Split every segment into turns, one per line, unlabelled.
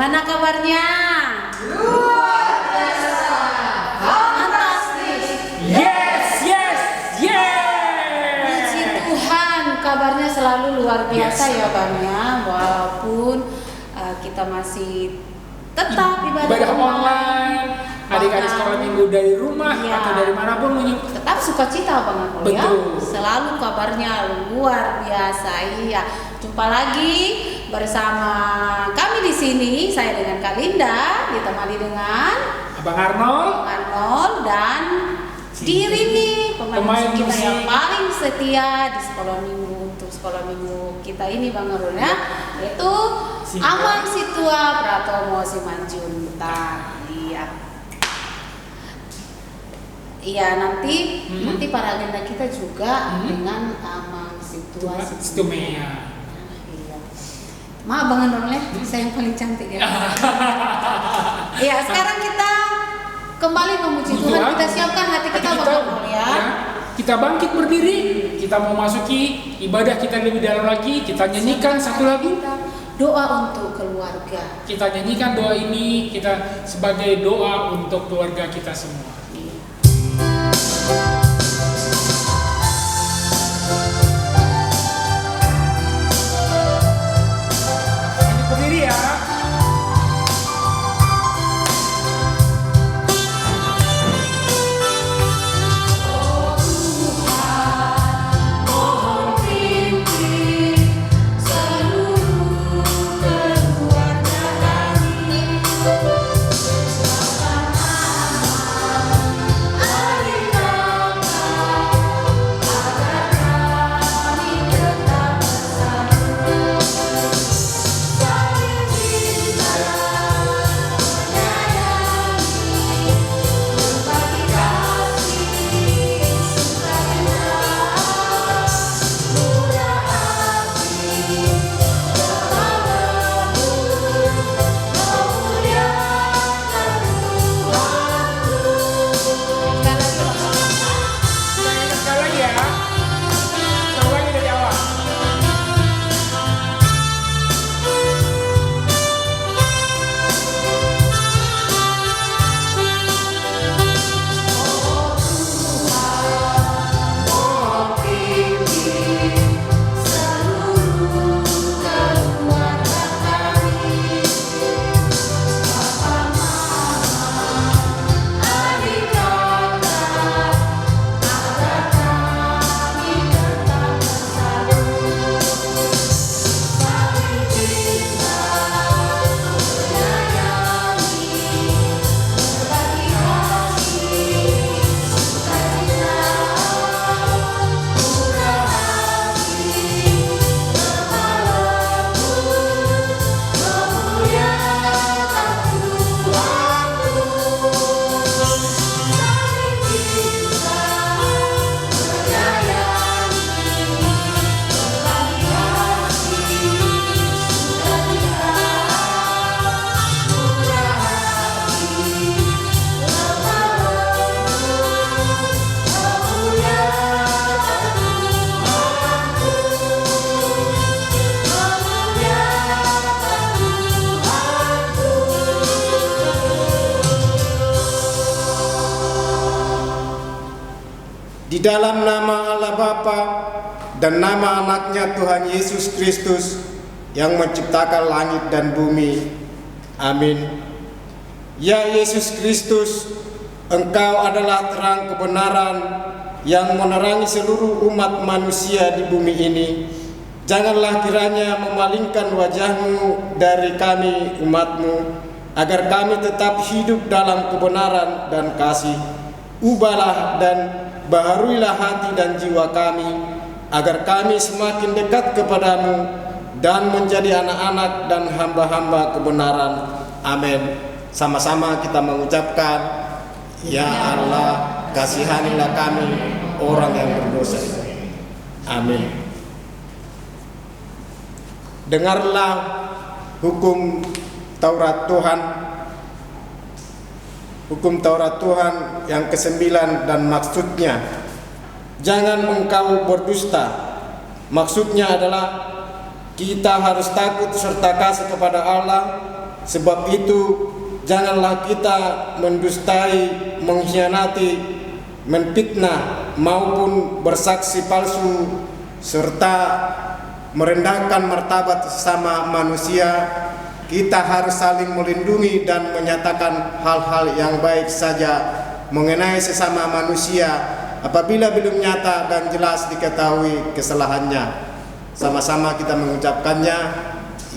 Bagaimana kabarnya?
Luar biasa, fantastis.
Yes.
Puji Tuhan, kabarnya selalu luar biasa
Yes.
ya Bang ya. Walaupun kita masih tetap ibadah
online, adik-adik sekolah minggu dari rumah
Iya.
atau dari manapun
tetap sukacita Bang Akul ya.
Betul.
Selalu kabarnya luar biasa. Iya. Jumpa lagi bersama kami di sini. Saya dengan Kak Linda, ditemani dengan
Abang Arnold.
Arnold dan Diri nih pemain kita
musik
yang paling setia di sekolah minggu untuk sekolah minggu kita ini Bang Arul ya, yaitu Amang Situa Pratomo Simanjuntak. Iya nanti para agenda kita juga dengan Amang Situa
Situmea.
Iya. Maaf Bang Arul ya, saya yang paling cantik ya. Iya sekarang kita kembali memuji Tuhan, kita siapkan hati kita Bang Arul ya.
Kita bangkit berdiri, kita mau masuki ibadah kita lebih dalam lagi. Kita nyanyikan satu lagu.
Doa untuk keluarga.
Kita nyanyikan doa ini kita sebagai doa untuk keluarga kita semua. Bangkit berdiri ya.
Di dalam nama Allah Bapa dan nama anaknya Tuhan Yesus Kristus yang menciptakan langit dan bumi. Amin. Ya Yesus Kristus, Engkau adalah terang kebenaran yang menerangi seluruh umat manusia di bumi ini. Janganlah kiranya memalingkan wajah-Mu dari kami umat-Mu, agar kami tetap hidup dalam kebenaran dan kasih. Ubahlah dan baharuilah hati dan jiwa kami, agar kami semakin dekat kepadamu dan menjadi anak-anak dan hamba-hamba kebenaran. Amin. Sama-sama kita mengucapkan, Ya Allah, kasihanilah kami orang yang berdosa. Amin. Dengarlah hukum Taurat Tuhan, hukum Taurat Tuhan yang ke-9 dan maksudnya, jangan engkau berdusta. Maksudnya adalah kita harus takut serta kasih kepada Allah. Sebab itu janganlah kita mendustai, mengkhianati, menfitnah maupun bersaksi palsu serta merendahkan martabat sesama manusia. Kita harus saling melindungi dan menyatakan hal-hal yang baik saja mengenai sesama manusia apabila belum nyata dan jelas diketahui kesalahannya. Sama-sama kita mengucapkannya.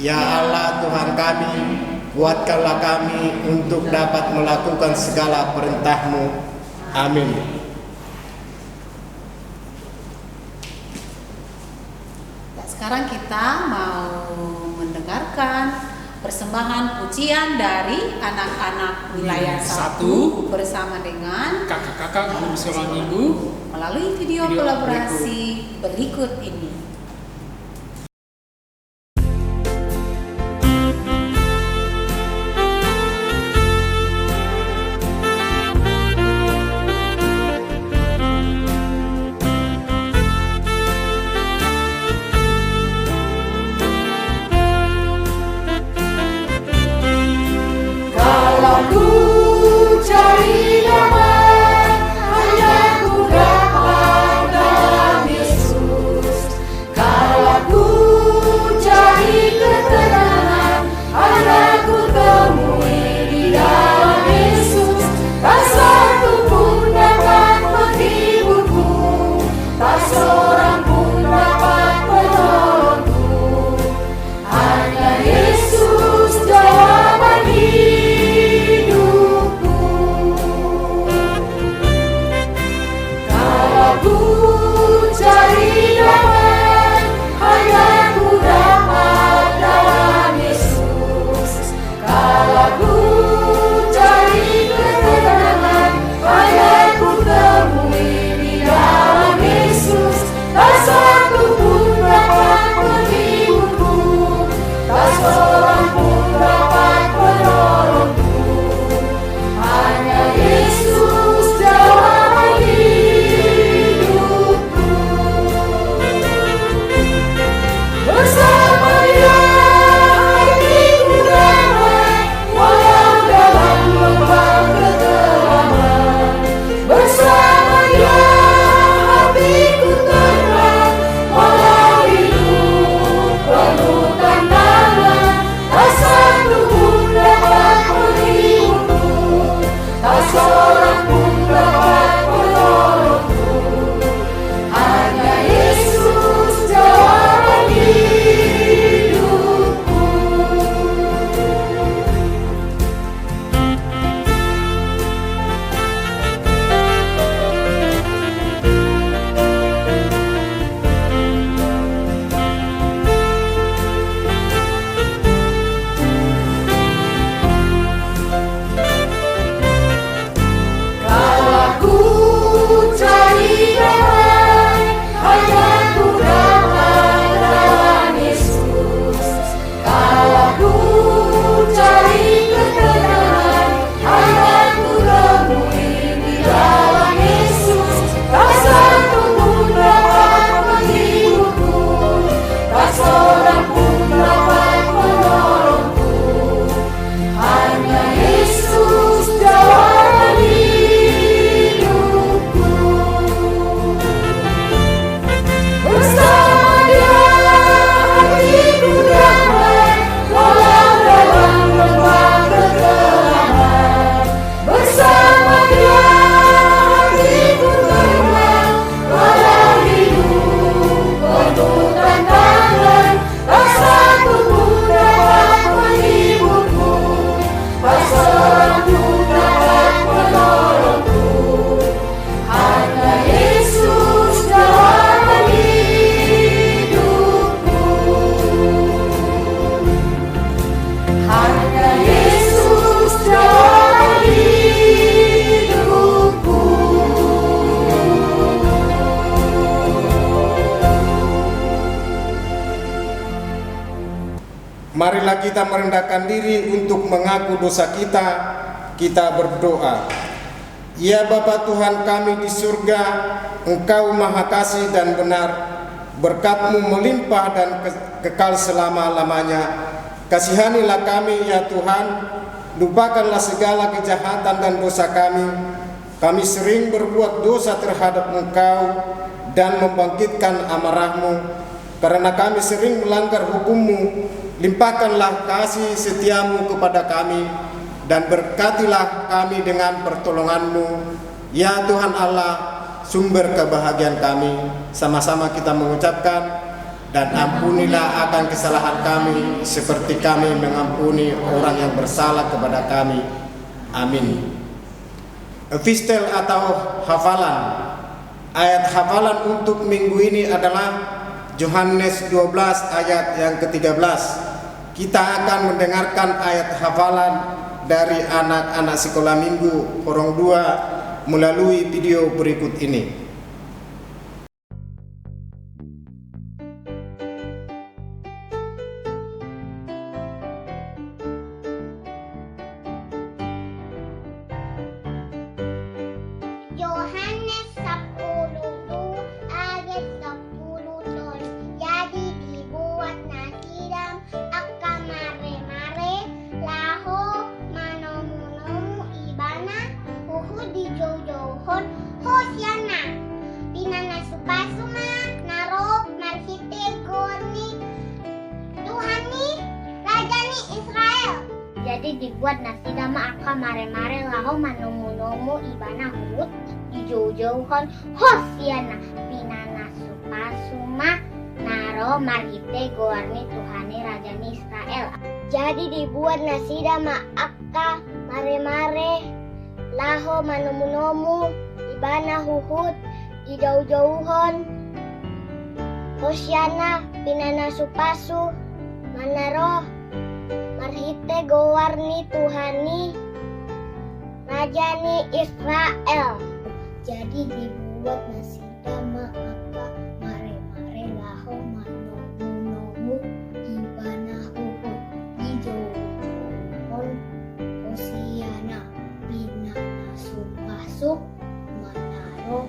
Ya Allah Tuhan kami, kuatkanlah kami untuk dapat melakukan segala perintah-Mu. Amin.
Nah, sekarang kita mau mendengarkan persembahan pujian dari anak-anak wilayah 1 bersama dengan
kakak-kakak guru sekolah minggu
melalui video kolaborasi berikut ini.
Marilah kita merendahkan diri untuk mengaku dosa kita. Kita berdoa. Ya Bapa Tuhan kami di surga, Engkau Maha Kasih dan benar. berkat-Mu melimpah dan kekal selama-lamanya. Kasihanilah kami ya Tuhan, lupakanlah segala kejahatan dan dosa kami. Kami sering berbuat dosa terhadap Engkau dan membangkitkan amarah-Mu. Karena kami sering melanggar hukum-Mu, limpahkanlah kasih setia-Mu kepada kami dan berkatilah kami dengan pertolongan-Mu. Ya Tuhan Allah, sumber kebahagiaan kami. Sama-sama kita mengucapkan, dan ampunilah akan kesalahan kami seperti kami mengampuni orang yang bersalah kepada kami. Amin. Epistel atau hafalan. Ayat hafalan untuk minggu ini adalah Yohanes 12 ayat yang ke-13. Kita akan mendengarkan ayat hafalan dari anak-anak sekolah minggu Porong 2 melalui video berikut ini.
Yohanes 10 ayat 10. Jadi dibuat nasi dam akan mare-mare laho manomu ibana uhu di jauh-jauhon hosiana pinana supasuma naro marhite goni Tuhani Rajani Israel. Jadi dibuat nasi dam akan mare-mare laho manomu ibana hut di jauh-jauhon hosiana pinana supasuma naro marhite goarni Tuhani Rajani Israel. Jadi dibuat nasida ma'aka mare-mare laho manomu ibana huhut di jauh-jauhon hosiana pinana supasu manaro marhite goarni Tuhani Rajani Israel. Jadi dibuat nasi dama apa mare-mare laho manomu ibana huhut di jauhon hosiana pinana supasuk manaro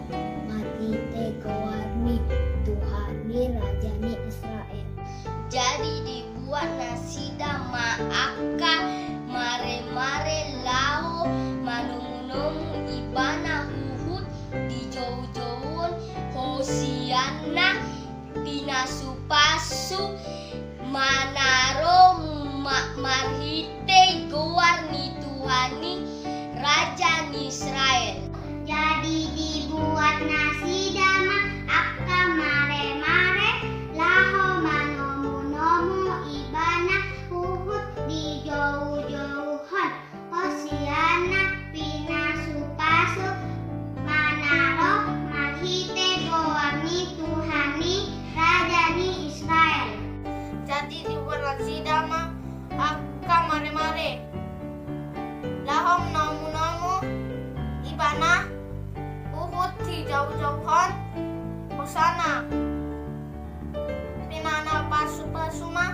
marhite goarni Tuhani Rajani Israel. Jadi dibuat nasi dama aka mare-mare laho manomu ibana di jauh-jauhun hosiana pinasupasu manaro marhite goarni Tuhani Rajani Israel. Jadi dibuat nasi dama aka mare-mare laho manomu ibana huhut di jauh-jauhon hosiana pinasupasu manaro marhite goarni Tuhani Rajani Israel. Jadi dibuat nasi dama aka mare-mare lahom nomu ibana uhud di jauh-jauhon hosana pinana pasuma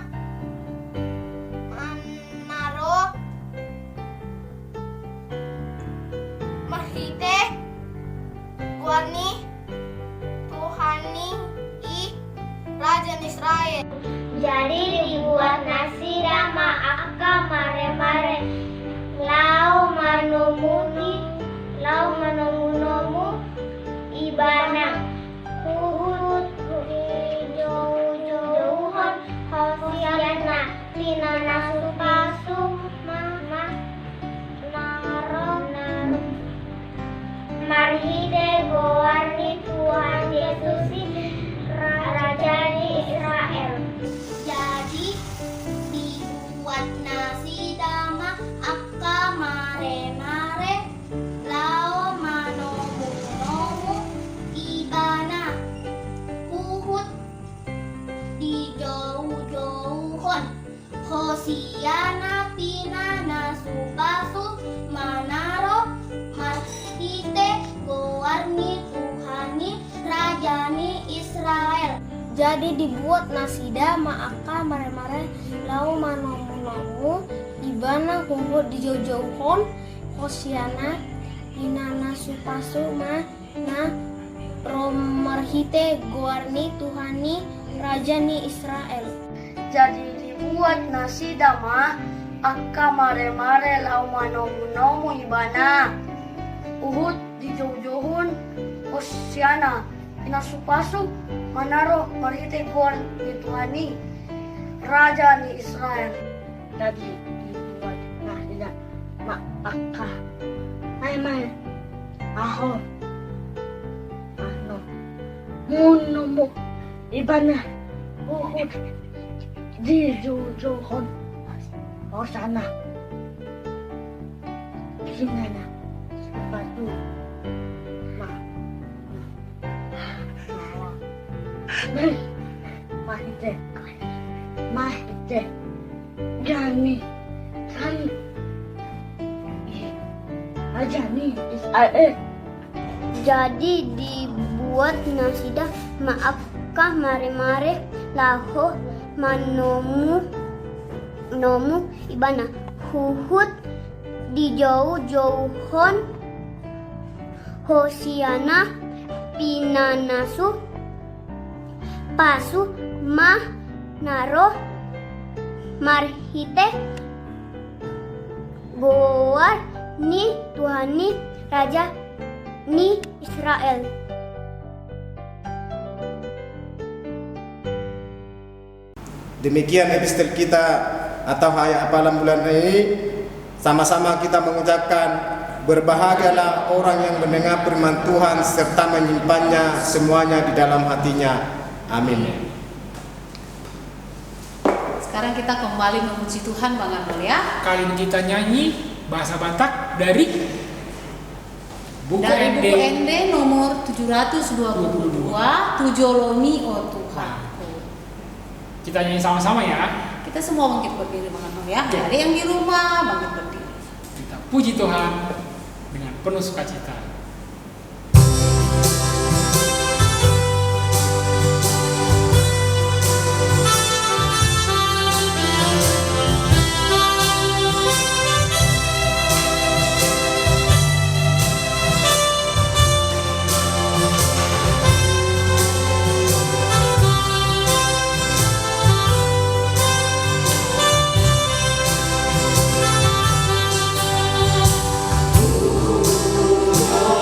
manaro marhite goarni Tuhani Rajani Israel. Jadi dibuat nasi dama aka mare-mare lau manomu ibana huhut di jauh-jauhon hosiana pinana supasu naro marhite goarni Tuhan Yesus Rajani Israel. Jadi dibuat nasi dama aka mare-mare lao manomu ibana uhud di jauh-jauhon hosiana pinana supasu manaro marhite goarni Tuhani Rajani Israel. Jadi dibuat nasi dama aka mare-mare lau manomu ibana huhut di jauh-jauhon hosiana pinana supasu mana Romarhite Goarni Tuhani Rajani Israel.
Jadi dibuat nasi dama, akka mare-mare lau manomu-nomu ibana. Uhud dijauh-jauhun Hosiana. Inasupasu manaro marhite goar ni Tuhani Raja ni Israel.
Jadi dibuat nasi dama, akka mai aho munomu ibana Uhud dijauh-jauhun Hosana Sinana sepatu mahite jani san ajani Israel.
Jadi dibuat nasidah maafkah mare-mare laho nomu ibana Uhud dijauh-jauhon Hosiana pinanasu pasu mah naro marhite goar ni Tuhani Raja ni Israel.
Demikian epistel kita atau hayat apalan bulan ini. Sama-sama kita mengucapkan berbahagialah orang yang mendengar firman Tuhan serta menyimpannya semuanya di dalam hatinya. Amin.
Sekarang kita kembali memuji Tuhan Bang Arnold ya.
Kali ini kita nyanyi bahasa Batak dari buku
Dari
ND.
buku ND nomor 722, Tujolomi O Tuhanku.
Kita nyanyi sama-sama ya.
Kita semua bangkit berdiri Bang Arnold ya.
Oke.
Ada yang di rumah bangkit berdiri.
Kita puji Tuhan dengan penuh sukacita.
Tuhan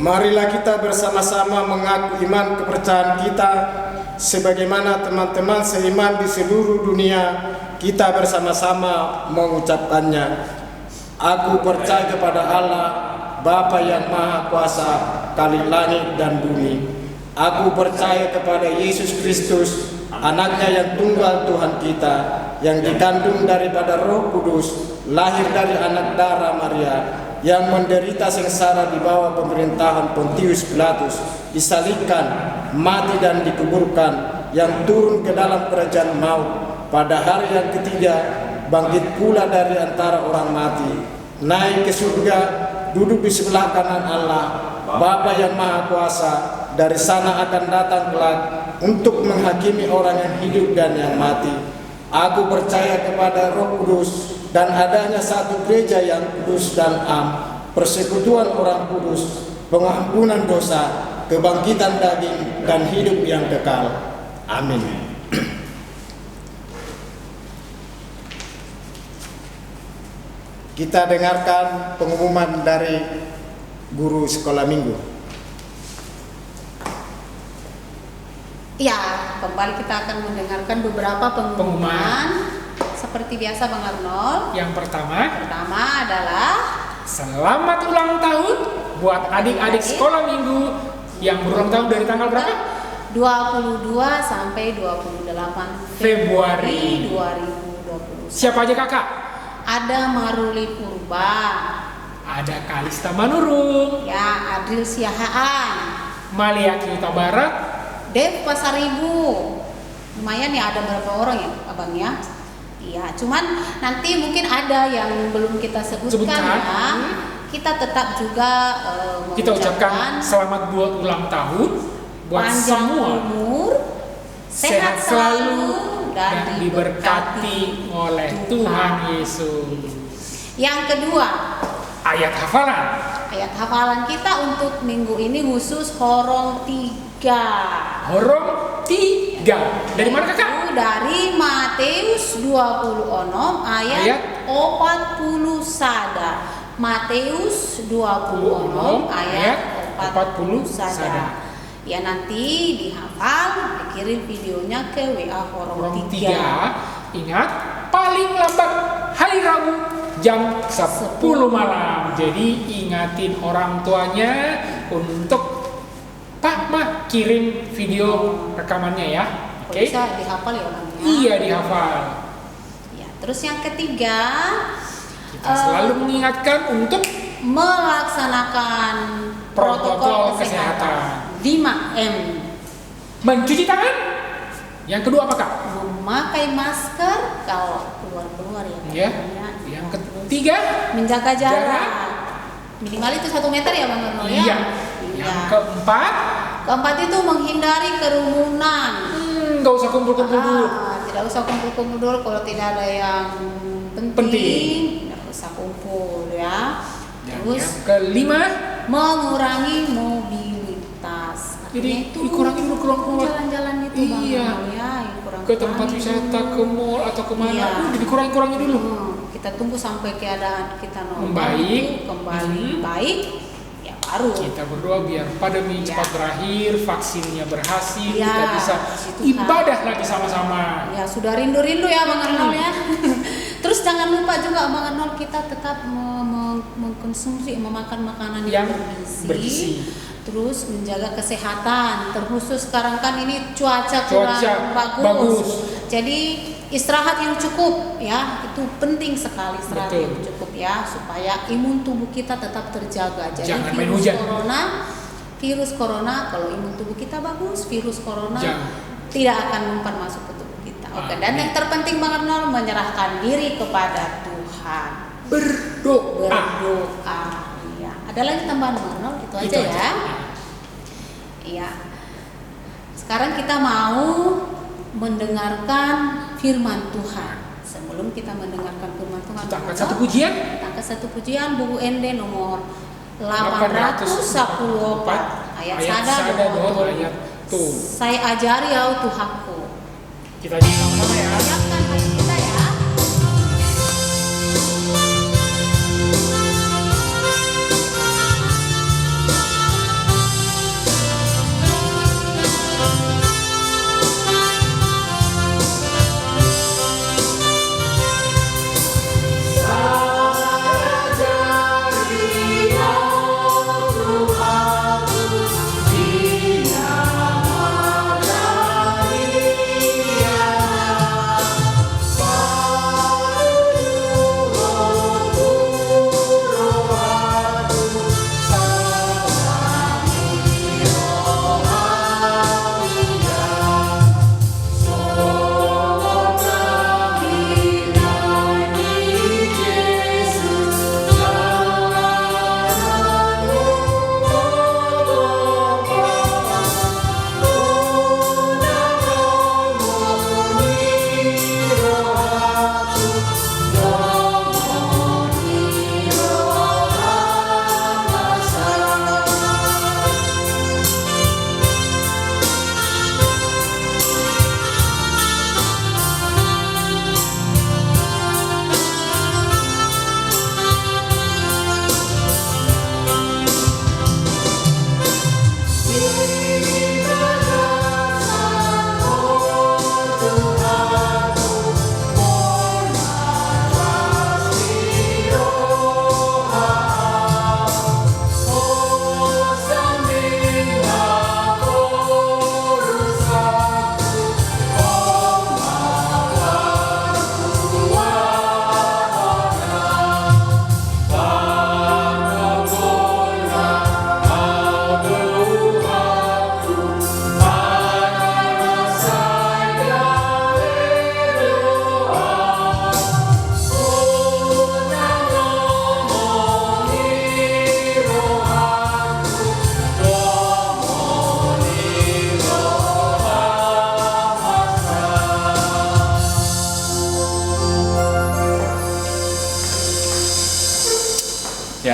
Marilah kita bersama-sama mengaku iman kepercayaan kita sebagaimana teman-teman seiman di seluruh dunia kita bersama-sama mengucapkannya. Aku percaya kepada Allah, Bapa yang Maha Kuasa, Khalik langit dan bumi. Aku percaya kepada Yesus Kristus, anaknya yang tunggal Tuhan kita, yang dikandung daripada Roh Kudus, lahir dari anak darah Maria, yang menderita sengsara di bawah pemerintahan Pontius Pilatus, disalibkan, mati dan dikuburkan, yang turun ke dalam kerajaan maut, pada hari yang ketiga bangkit pula dari antara orang mati, naik ke surga, duduk di sebelah kanan Allah, Bapa yang Maha Kuasa. Dari sana akan datang kelak untuk menghakimi orang yang hidup dan yang mati. Aku percaya kepada Roh Kudus dan adanya satu gereja yang kudus dan am, persekutuan orang kudus, pengampunan dosa, kebangkitan daging dan hidup yang kekal. Amin. Kita dengarkan pengumuman dari guru sekolah minggu.
Ya, kembali kita akan mendengarkan beberapa pengumuman. Seperti biasa Bang Arnold.
Yang pertama
adalah
selamat ulang tahun buat adik-adik sekolah minggu yang berulang tahun dari tanggal berapa?
22 sampai 28
Februari
2020.
Siapa aja kakak?
Ada Maruli Purba,
Ada Kalista Manurung,
ya, Adril Siahaan,
Malia Kyuta Barat,
Dev Pasaribu. Lumayan ya, ada berapa orang ya abang ya? Iya, cuman nanti mungkin ada yang belum kita sebutkan ya. Kita tetap juga
kita ucapkan selamat buat ulang tahun buat
panjang
semua,
umur, sehat selalu dan
diberkati oleh Tuhan Yesus.
Yang kedua,
Ayat hafalan.
ayat hafalan kita untuk minggu ini khusus Horong 3.
Horong 3. Dari mana kakak?
Itu dari Matius 26 ayat 40 sada. Matius 26 ayat 40 sada. Ya, nanti dihafal, dikirim videonya ke WA Horong 3.
Ingat, paling lambat hari Rabu jam 10 malam. Jadi ingatin orang tuanya untuk Pak Ma kirim video rekamannya ya. Oke.
Bisa dihafal ya Bang ya?
Iya, dihafal.
Ya, terus yang ketiga,
Kita selalu mengingatkan untuk
melaksanakan protokol kesehatan 5M.
mencuci tangan. Yang kedua apa kak?
Memakai masker kalau keluar ya.
Ya. Yang ketiga
Menjaga jarak. Minimal itu 1 meter ya Bang Arnold ya.
Iya. Yang keempat
Keempat itu menghindari kerumunan.
Gak usah kumpul-kumpul dulu.
Tidak usah kumpul-kumpul dulu kalau tidak ada yang penting. Tidak usah kumpul ya.
Dan
Terus
yang kelima,
mengurangi mobilitas.
jadi
Artinya
dikurangi dulu keluar-keluar.
Jalan-jalan itu Bang
Iya.
Arnold ya, dikurangi.
Ke tempat wisata, ke mall atau kemana,
Iya.
udah dikurangi dulu.
Kita tunggu sampai keadaan kita normal,
Membaik.
kembali baik, ya baru.
Kita berdoa biar pandemi cepat berakhir, vaksinnya berhasil,
Ya,
kita bisa
puji Tuhan.
ibadah lagi sama-sama.
Ya sudah rindu-rindu ya Bang Arnold ya. Terus jangan lupa juga Bang Arnold, kita tetap mengkonsumsi, memakan makanan yang bergizi. Terus menjaga kesehatan, terkhusus sekarang kan ini cuaca kurang bagus. Jadi istirahat yang cukup ya, itu penting sekali, istirahat
Betul.
yang cukup ya, supaya imun tubuh kita tetap terjaga. Jadi
Jangan main hujan.
virus corona kalau imun tubuh kita bagus, virus corona
Jangan.
tidak akan mempan masuk ke tubuh kita. Oke, dan
Amin.
yang terpenting Bang Arnold, menyerahkan diri kepada Tuhan.
Berdoa.
Iya. Ada lagi tambahan Bang Arnold? Itu aja
Itu
ya.
aja.
Iya. Sekarang kita mau mendengarkan firman Tuhan. Sebelum kita mendengarkan firman Tuhan,
Kita angkat satu pujian.
Kita angkat satu pujian, buku ND nomor
814
ayat
ayat
sada
sada
doa
doa ayat tuh.
Saya ajari ya Tuhanku.
Kita nyanyi sama-sama ya.
Siapkan hati kita ya.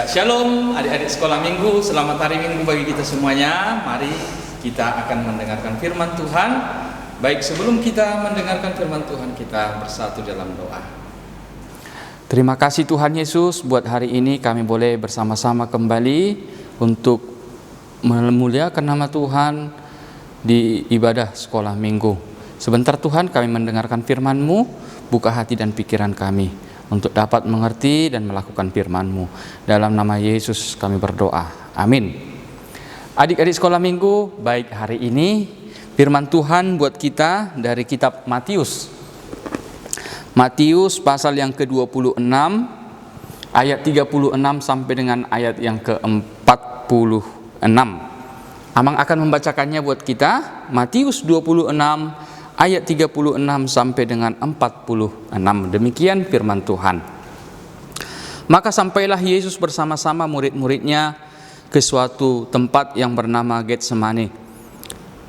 Ya, shalom adik-adik sekolah minggu, selamat hari minggu bagi kita semuanya. Mari kita akan mendengarkan firman Tuhan. Baik, sebelum kita mendengarkan firman Tuhan, kita bersatu dalam doa. Terima kasih Tuhan Yesus, buat hari ini kami boleh bersama-sama kembali untuk memuliakan nama Tuhan di ibadah sekolah minggu. Sebentar Tuhan, kami mendengarkan firman-Mu, buka hati dan pikiran kami untuk dapat mengerti dan melakukan firman-Mu. Dalam nama Yesus kami berdoa. Amin. Adik-adik sekolah minggu, baik hari ini firman Tuhan buat kita dari kitab Matius. Matius pasal yang ke-26 ayat 36 sampai dengan ayat yang ke-46. Amang akan membacakannya buat kita. Matius 26 ayat 36 sampai dengan 46. Demikian firman Tuhan. Maka sampailah Yesus bersama-sama murid-muridnya ke suatu tempat yang bernama Getsemani.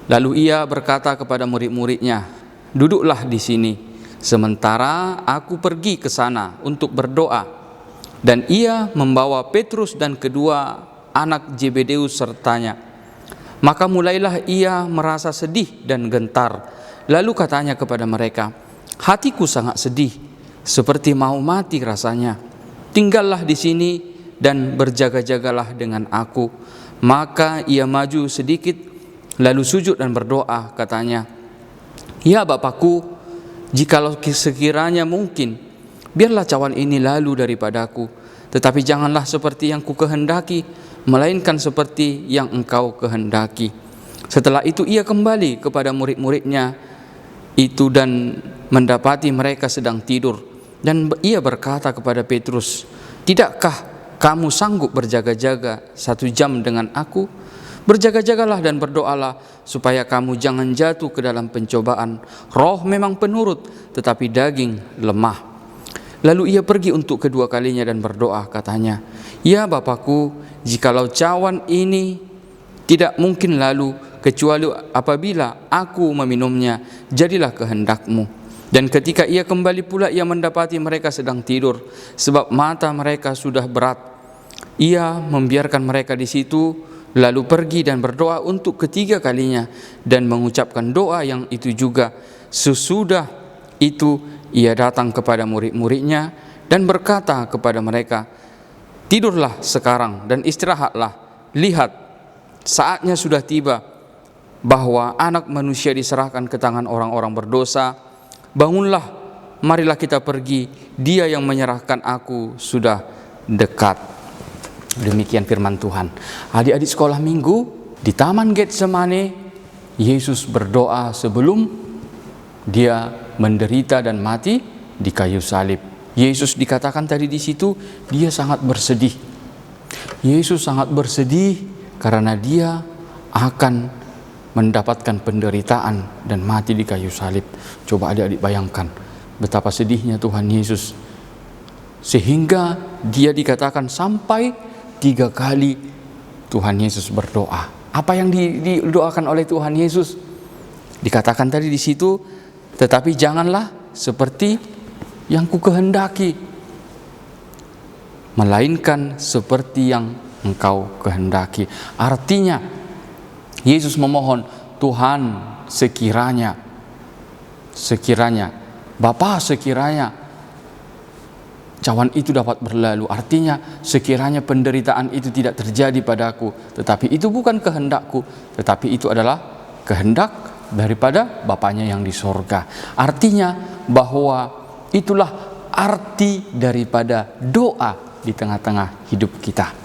Lalu ia berkata kepada murid-muridnya, "Duduklah di sini, sementara aku pergi ke sana untuk berdoa." Dan ia membawa Petrus dan kedua anak Zebedeus sertanya. Maka mulailah ia merasa sedih dan gentar. Lalu katanya kepada mereka, "Hatiku sangat sedih, seperti mau mati rasanya. Tinggallah di sini dan berjaga-jagalah dengan aku." Maka ia maju sedikit, lalu sujud dan berdoa, katanya, "Ya Bapakku, jikalau sekiranya mungkin, biarlah cawan ini lalu daripadaku. Tetapi janganlah seperti yang ku kehendaki, melainkan seperti yang Engkau kehendaki." Setelah itu ia kembali kepada murid-muridnya itu dan mendapati mereka sedang tidur. Dan ia berkata kepada Petrus, "Tidakkah kamu sanggup berjaga-jaga 1 jam dengan aku? Berjaga-jagalah dan berdoalah supaya kamu jangan jatuh ke dalam pencobaan. Roh memang penurut, tetapi daging lemah." Lalu ia pergi untuk kedua kalinya dan berdoa, katanya, "Ya Bapakku, jikalau cawan ini tidak mungkin lalu, kecuali apabila aku meminumnya, jadilah kehendak-Mu." Dan ketika ia kembali pula, ia mendapati mereka sedang tidur, sebab mata mereka sudah berat. Ia membiarkan mereka di situ, lalu pergi dan berdoa untuk ketiga kalinya, dan mengucapkan doa yang itu juga. Sesudah itu ia datang kepada murid-muridnya dan berkata kepada mereka, "Tidurlah sekarang dan istirahatlah. Lihat, saatnya sudah tiba bahwa Anak Manusia diserahkan ke tangan orang-orang berdosa. Bangunlah, marilah kita pergi. Dia yang menyerahkan aku sudah dekat." Demikian firman Tuhan. Adik-adik sekolah minggu, di Taman Getsemani, Yesus berdoa sebelum dia menderita dan mati di kayu salib. Yesus dikatakan tadi di situ, dia sangat bersedih. Yesus sangat bersedih karena dia akan mendapatkan penderitaan dan mati di kayu salib. Coba adik-adik bayangkan betapa sedihnya Tuhan Yesus, sehingga dia dikatakan sampai 3 kali Tuhan Yesus berdoa. Apa yang didoakan oleh Tuhan Yesus? Dikatakan tadi di situ, "Tetapi janganlah seperti yang ku kehendaki, melainkan seperti yang Engkau kehendaki." Artinya Yesus memohon, "Tuhan, sekiranya Bapa, sekiranya cawan itu dapat berlalu." Artinya sekiranya penderitaan itu tidak terjadi padaku, tetapi itu bukan kehendakku, tetapi itu adalah kehendak daripada Bapanya yang di sorga. Artinya bahwa itulah arti daripada doa di tengah-tengah hidup kita.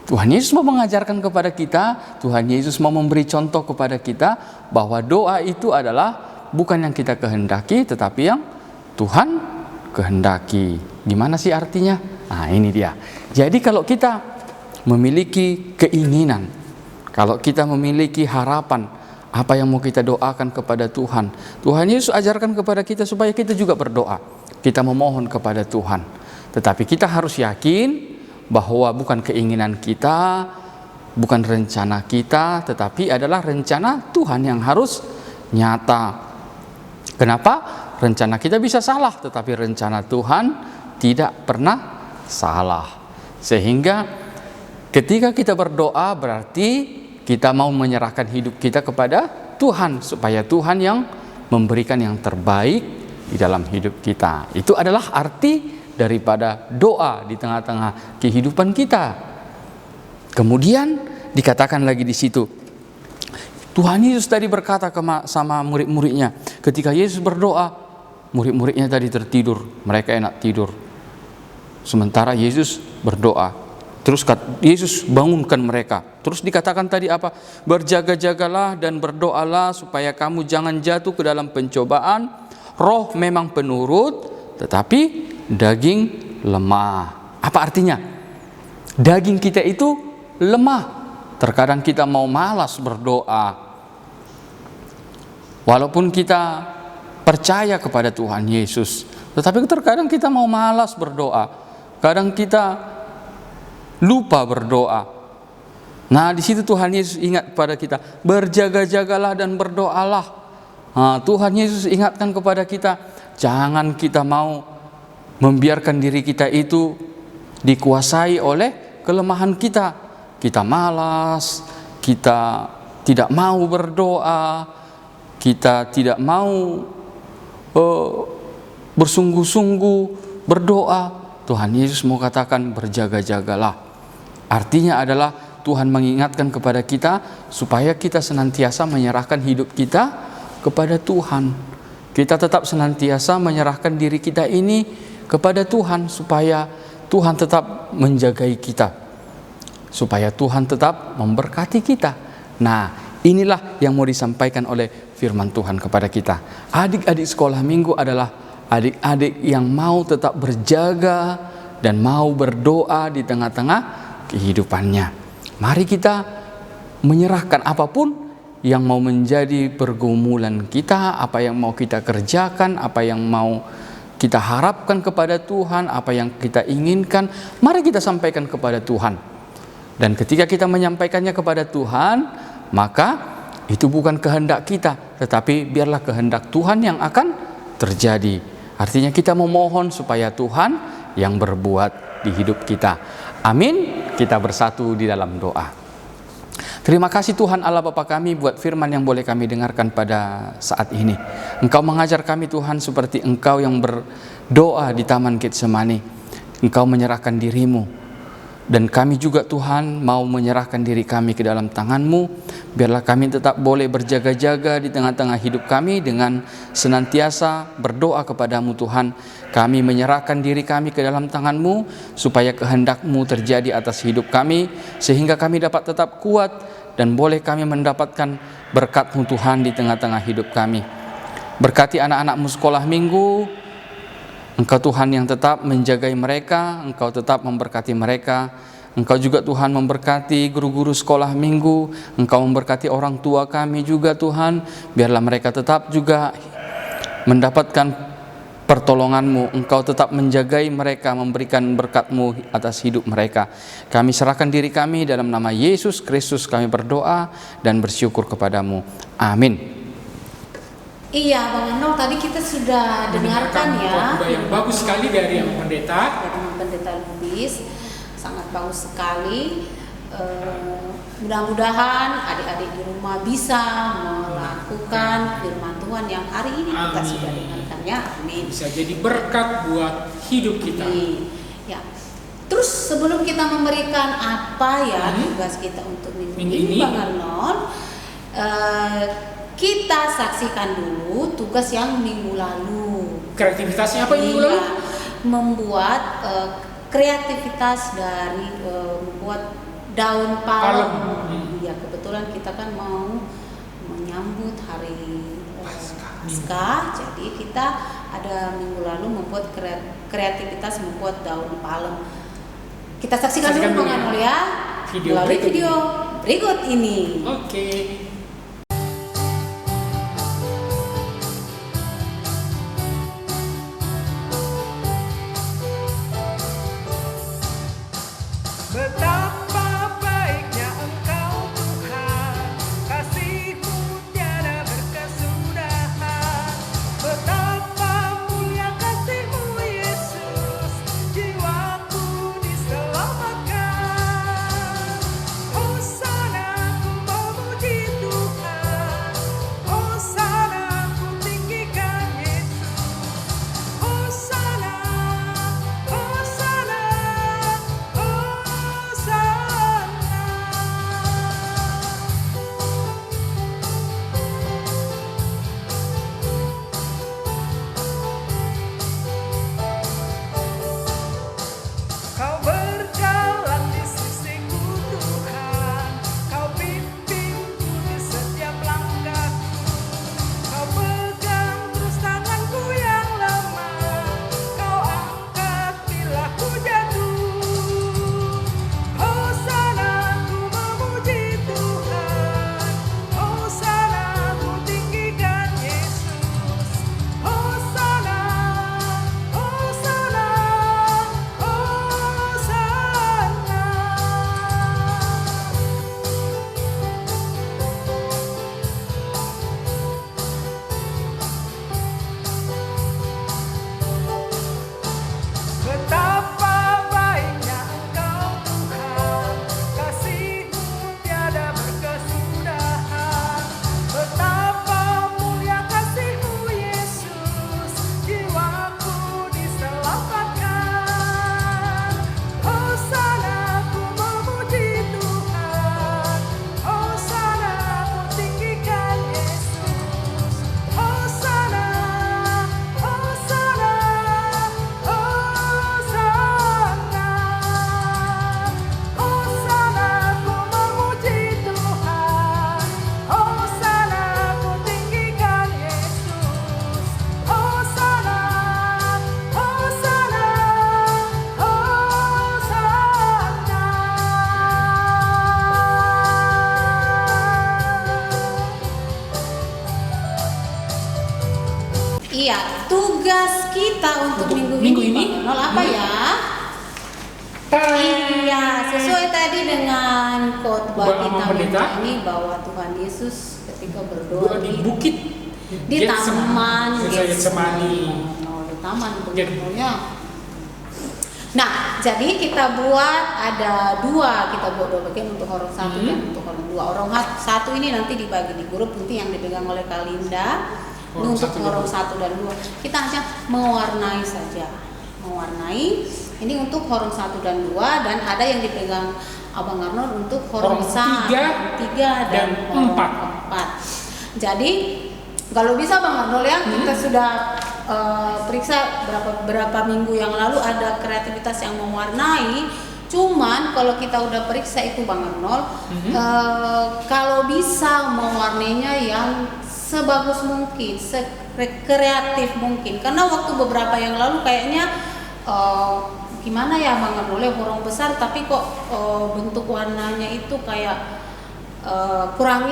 Tuhan Yesus mau mengajarkan kepada kita, Tuhan Yesus mau memberi contoh kepada kita bahwa doa itu adalah bukan yang kita kehendaki, tetapi yang Tuhan kehendaki. Gimana sih artinya? Nah, ini dia. Jadi kalau kita memiliki keinginan, kalau kita memiliki harapan, apa yang mau kita doakan kepada Tuhan, Tuhan Yesus ajarkan kepada kita supaya kita juga berdoa. Kita memohon kepada Tuhan. Tetapi kita harus yakin bahwa bukan keinginan kita, bukan rencana kita, tetapi adalah rencana Tuhan yang harus nyata. Kenapa? Rencana kita bisa salah, tetapi rencana Tuhan tidak pernah salah. Sehingga ketika kita berdoa berarti kita mau menyerahkan hidup kita kepada Tuhan, supaya Tuhan yang memberikan yang terbaik di dalam hidup kita. Itu adalah arti daripada doa di tengah-tengah kehidupan kita. Kemudian dikatakan lagi di situ, Tuhan Yesus tadi berkata sama murid-muridnya, ketika Yesus berdoa, murid-muridnya tadi tertidur, mereka enak tidur. Sementara Yesus berdoa, terus Yesus bangunkan mereka. Terus dikatakan tadi apa? Berjaga-jagalah dan berdoalah supaya kamu jangan jatuh ke dalam pencobaan. Roh memang penurut, tetapi daging lemah. Apa artinya? Daging kita itu lemah. Terkadang kita mau malas berdoa. Walaupun kita percaya kepada Tuhan Yesus, tetapi terkadang kita mau malas berdoa. Kadang kita lupa berdoa. Nah, di situ Tuhan Yesus ingat kepada kita, berjaga-jagalah dan berdoalah. Nah, Tuhan Yesus ingatkan kepada kita, jangan kita mau membiarkan diri kita itu dikuasai oleh kelemahan kita. Kita malas, kita tidak mau berdoa, kita tidak mau bersungguh-sungguh berdoa. Tuhan Yesus mau katakan berjaga-jagalah. Artinya adalah Tuhan mengingatkan kepada kita supaya kita senantiasa menyerahkan hidup kita kepada Tuhan. Kita tetap senantiasa menyerahkan diri kita ini kepada Tuhan supaya Tuhan tetap menjagai kita, supaya Tuhan tetap memberkati kita. Nah, inilah yang mau disampaikan oleh firman Tuhan kepada kita. Adik-adik sekolah minggu adalah adik-adik yang mau tetap berjaga dan mau berdoa di tengah-tengah kehidupannya. Mari kita menyerahkan apapun yang mau menjadi pergumulan kita, apa yang mau kita kerjakan, apa yang mau kita harapkan kepada Tuhan, apa yang kita inginkan, mari kita sampaikan kepada Tuhan. Dan ketika kita menyampaikannya kepada Tuhan, maka itu bukan kehendak kita, tetapi biarlah kehendak Tuhan yang akan terjadi. Artinya kita memohon supaya Tuhan yang berbuat di hidup kita. Amin. Kita bersatu di dalam doa. Terima kasih Tuhan Allah Bapa kami buat firman yang boleh kami dengarkan pada saat ini. Engkau mengajar kami Tuhan seperti Engkau yang berdoa di Taman Getsemani. Engkau menyerahkan dirimu. Dan kami juga Tuhan mau menyerahkan diri kami ke dalam tangan-Mu. Biarlah kami tetap boleh berjaga-jaga di tengah-tengah hidup kami dengan senantiasa berdoa kepada-Mu Tuhan. Kami menyerahkan diri kami ke dalam tangan-Mu supaya kehendak-Mu terjadi atas hidup kami, sehingga kami dapat tetap kuat dan boleh kami mendapatkan berkat-Mu Tuhan di tengah-tengah hidup kami. Berkati anak-anak-Mu sekolah minggu. Engkau Tuhan yang tetap menjagai mereka, Engkau tetap memberkati mereka. Engkau juga Tuhan memberkati guru-guru sekolah minggu, Engkau memberkati orang tua kami juga Tuhan. Biarlah mereka tetap juga mendapatkan pertolongan-Mu. Engkau tetap menjagai mereka, memberikan berkat-Mu atas hidup mereka. Kami serahkan diri kami dalam nama Yesus Kristus kami berdoa dan bersyukur kepada-Mu. Amin.
Iya, Bang Arnold, tadi kita sudah dengarkan ya.
Yang bagus sekali dari yang pendeta.
Dari pendeta Lubis, sangat bagus sekali. Mudah-mudahan adik-adik di rumah bisa melakukan firman Tuhan yang hari ini kita sudah dengarkan ya. Amin.
Bisa jadi berkat buat hidup kita.
Ya. Terus sebelum kita memberikan apa ya tugas kita untuk minggu ini, Bang Arnold, kita saksikan dulu tugas yang minggu lalu.
Kreativitasnya apa minggu lalu?
Membuat kreativitas dari membuat daun palem. Ya, kebetulan kita kan mau menyambut hari Paskah, jadi kita ada minggu lalu membuat kreativitas membuat daun palem. Kita saksikan dulu Bang Arnold ya. Melalui video berikut ini.
Oke.
Betapa baiknya Engkau Tuhan, kasih-Mu tiada berkesudahan. Betapa mulia kasih-Mu Yesus, jiwaku diselamatkan.
Iya, tugas kita untuk minggu ini Bang Arnold apa ya? Iya, sesuai tadi dengan khotbah kita ini bahwa Tuhan Yesus ketika berdoa
di bukit
di taman
Getsemani.
Di taman ya. Nah, jadi kita buat ada dua bagian untuk orang satu dan untuk orang dua. Orang satu ini nanti dibagi di grup nanti yang dipegang oleh Kalinda. Untuk orang satu dan dua kita hanya mewarnai saja, ini untuk orang satu dan dua, dan ada yang dipegang Abang Arnold untuk orang tiga dan empat. Jadi kalau bisa Bang Arnold ya, kita sudah periksa berapa minggu yang lalu ada kreativitas yang mewarnai. Cuman kalau kita udah periksa itu Bang Arnold, kalau bisa mewarnainya yang sebagus mungkin, sekreatif mungkin. Karena waktu beberapa yang lalu kayaknya gimana ya Bang Arnold, kurang besar tapi kok bentuk warnanya itu kayak kurang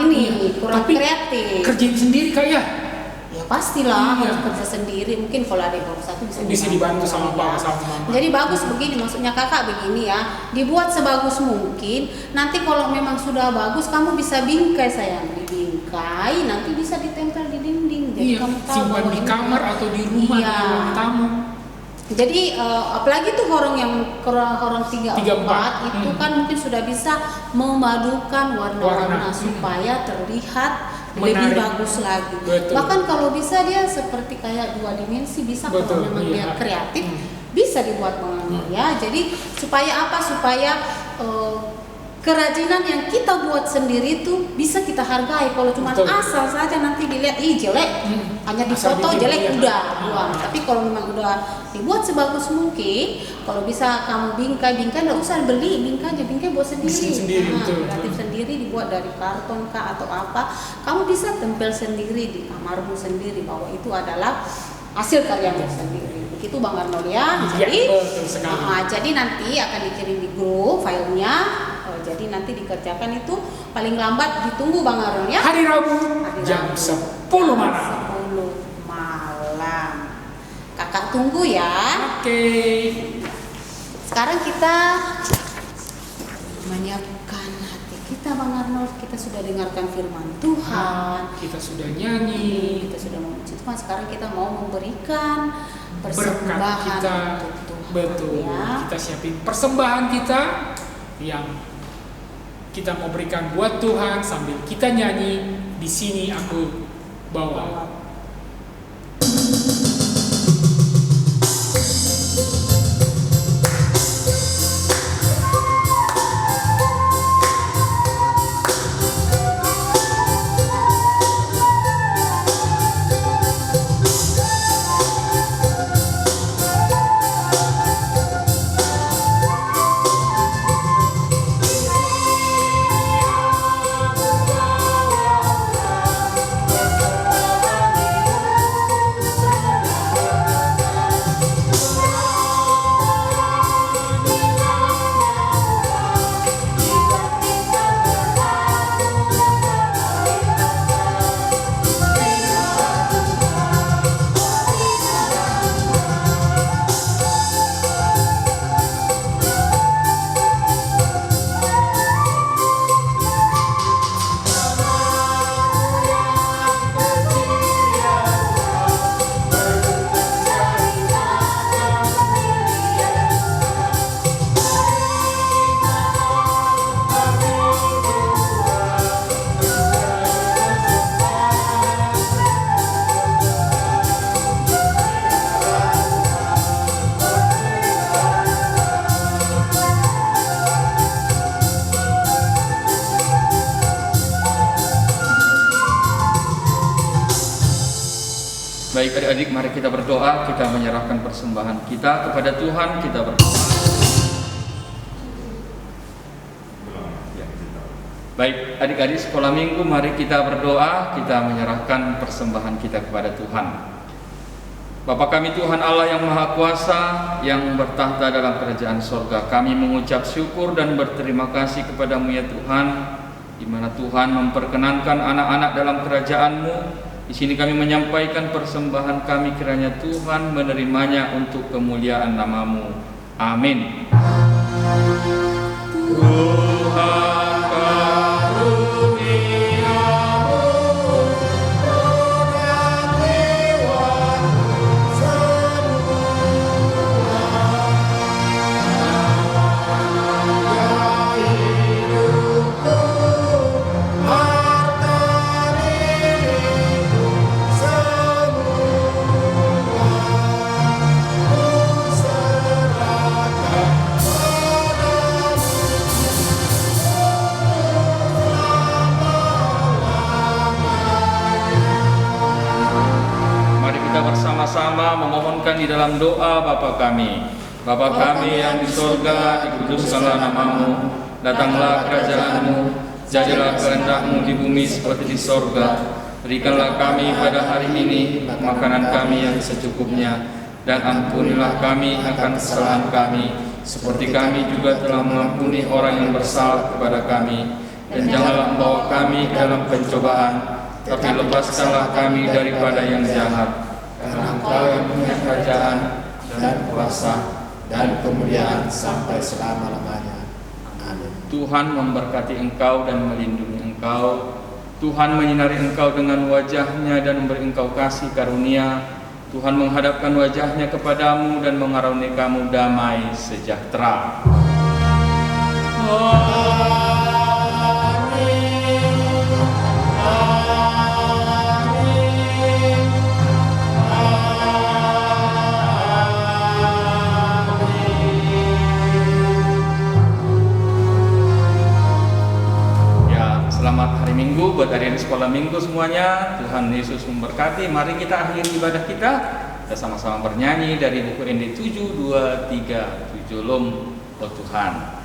kreatif.
Kerjain sendiri kayak
ya pastilah harus kerja sendiri. Mungkin kalau ada yang satu bisa
dibantu sama Pak sama Mama.
Jadi bagus begini, maksudnya kakak begini ya, dibuat sebagus mungkin. Nanti kalau memang sudah bagus kamu bisa bingkai sayang, dibingkai nanti bisa ditempel di dinding. Jadi kamu tahu
simpan di kamar atau di rumah di ruang tamu.
Jadi apalagi tuh orang 3-4 itu kan mungkin sudah bisa memadukan warna-warna supaya terlihat lebih bagus lagi. Betul. Bahkan kalau bisa dia seperti kayak 2 dimensi bisa. Kalau memang dia kreatif bisa dibuat ya. Jadi supaya apa? Supaya kerajinan yang kita buat sendiri itu bisa kita hargai. Kalau cuma asal saja nanti dilihat jelek, hanya difoto jelek udah buang. Tapi kalau memang udah dibuat sebagus mungkin, kalau bisa kamu bingkai nggak usah beli, bingkai buat sendiri. Kreatif sendiri, dibuat dari karton kah atau apa, kamu bisa tempel sendiri di kamarmu sendiri bahwa itu adalah hasil karyamu sendiri. Begitu Bang Arnold ya. Jadi nanti akan dikirim di grup filenya. Jadi nanti dikerjakan itu paling lambat ditunggu Bang Arnold ya.
Hari Rabu jam 10 malam.
Kakak tunggu ya.
Oke.
Sekarang kita menyiapkan hati kita Bang Arnold. Kita sudah dengarkan firman Tuhan.
Kita sudah nyanyi.
Kita sudah memuji Tuhan. Sekarang kita mau memberikan
persembahan kita. Betul. Ya. Kita siapin persembahan kita yang kita mau berikan buat Tuhan sambil kita nyanyi. Di sini aku bawa.
Baik adik-adik, mari kita berdoa, kita menyerahkan persembahan kita kepada Tuhan, kita berdoa. Baik adik-adik sekolah minggu, mari kita berdoa, kita menyerahkan persembahan kita kepada Tuhan. Bapa kami Tuhan Allah yang Maha Kuasa, yang bertahta dalam kerajaan sorga, kami mengucap syukur dan berterima kasih kepadamu ya Tuhan, di mana Tuhan memperkenankan anak-anak dalam kerajaan-Mu Di sini kami menyampaikan persembahan kami, kiranya Tuhan menerimanya untuk kemuliaan nama-Mu. Amin. Tuhan bersama-sama memohonkan di dalam doa Bapa kami. Bapa kami yang di sorga, dikuduskanlah nama-Mu, datanglah kerajaan-Mu, jadilah kehendak-Mu di bumi seperti di sorga. Berikanlah kami pada hari ini makanan kami yang secukupnya, dan ampunilah kami akan kesalahan kami, seperti kami juga telah mengampuni orang yang bersalah kepada kami. Dan janganlah membawa kami ke dalam pencobaan, tapi lepaskanlah kami daripada yang jahat. Karena Engkau yang punya kerajaan dan kuasa dan kemuliaan sampai selama-lamanya. Amin. Tuhan memberkati engkau dan melindungi engkau. Tuhan menyinari engkau dengan wajah-Nya dan memberi engkau kasih karunia. Tuhan menghadapkan wajah-Nya kepadamu dan mengaruniai kamu damai sejahtera. Selamat hari Minggu buat hari sekolah Minggu semuanya. Tuhan Yesus memberkati. Mari kita akhiri ibadah kita. Kita sama-sama bernyanyi dari buku ND 723 Jolom oh Tuhan.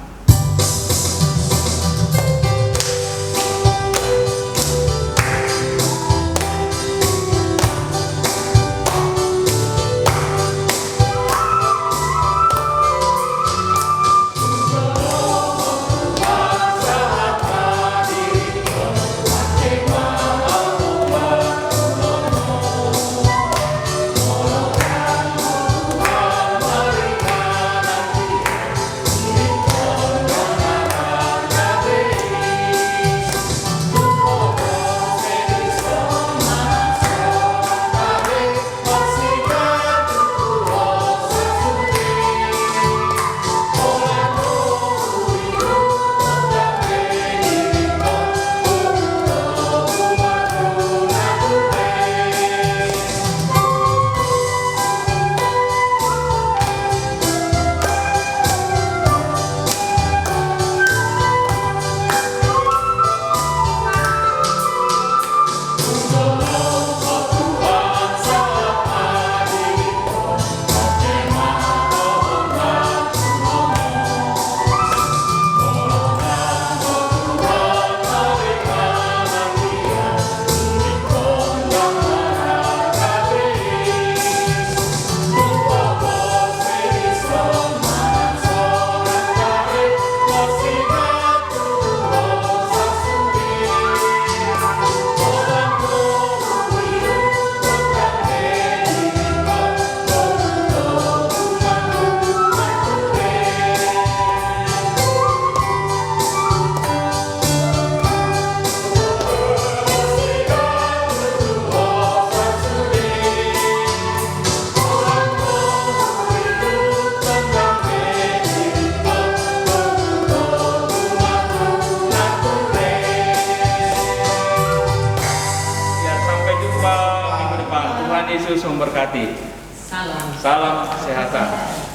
Yesus memberkati.
Salam.
Salam kesehatan.